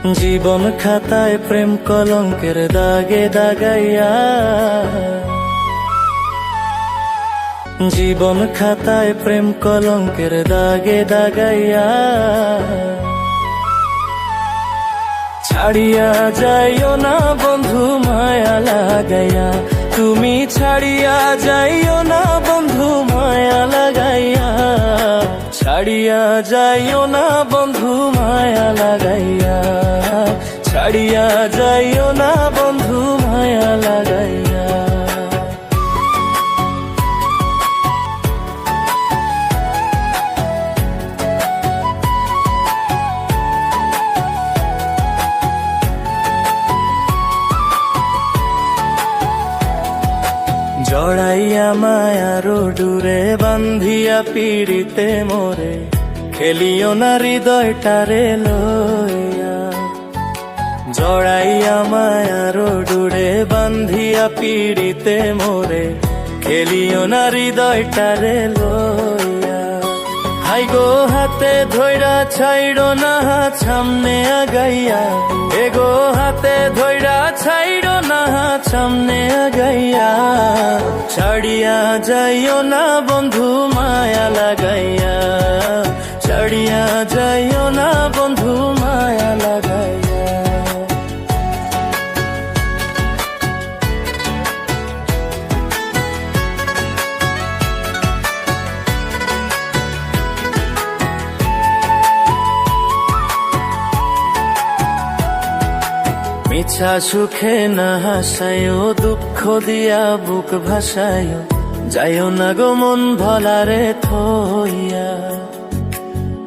জীবন খাতায় প্রেম কলঙ্কের দাগে দাগাইয়া, জীবন খাতায় প্রেম কলঙ্কের দাগে দাগাইয়া, ছাড়িয়া যাইও না বন্ধু মায়া লাগাইয়া, তুমি ছাড়িয়া যাইও না বন্ধু মায়া লাগাইয়া, ছাড়িয়া যাইও না বন্ধু মায়া লাগাইয়া, ছাড়িয়া যাইও না বন্ধু মায়া লাগাইয়া। জড়াইয়া মায়ার ডুরে বান্ধিয়া পিড়িতে মোরে, খেলিও না হৃদয়টারে লইয়া। জড়াইয়া মায়ার ডুরে বান্ধিয়া পিড়িতে মোরে, খেলিও না হৃদয়টারে লইয়া। হাই গো হাতে ধইরা ছাইড়ো না হাত সামনে আগাইয়া, এগো হাতে ধইরা ছাইড়ো না হাত সামনে আগাইয়া, ছাড়িয়া যাইও না বন্ধু মায়া লাগাইয়া, ছাড়িয়া যাইও না বন্ধু মায়া লাগাইয়া। মিছা সুখে না হাসায়ো, দুঃখ দিয়া বুক ভাসায়ো, যাইও না গো মন ভোলারে থইয়া।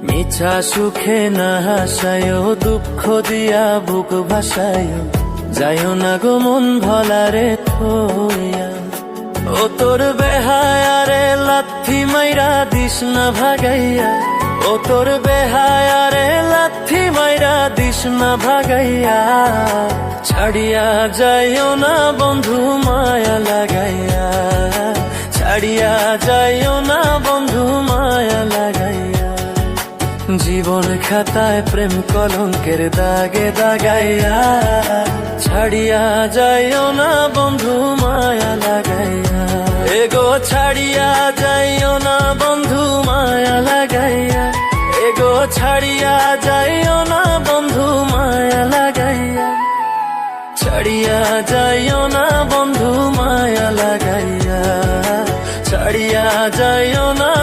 মিছা সুখে না হাসায়ো, দুঃখ দিয়া বুক ভাসায়ো, যাইও না গো মন ভোলারে থইয়া। ও তোর বেহায়ারে লাথি মাইরা দিস না ভাগাইয়া, ও তোর বেহায়ারে লাথি মাইরা দিস না ভাগাইয়া, ছাড়িয়া যাইও না বন্ধু মায়া লাগাইয়া, ছাড়িয়া যাইও না বন্ধু মায়া লাগাইয়া। জীবন খাতায় প্রেম কলঙ্কের দাগে দাগাইয়া, ছাড়িয়া যাইও না বন্ধু মায়া লাগাইয়া, এগো ছাড়িয়া যাইও না বন্ধু মায়া লাগাইয়া, এগো ছাড়িয়া যাইও না বন্ধু মায়া লাগাইয়া, ছাড়িয়া যাইও না বন্ধু মায়া লাগাইয়া, ছাড়িয়া যাইও না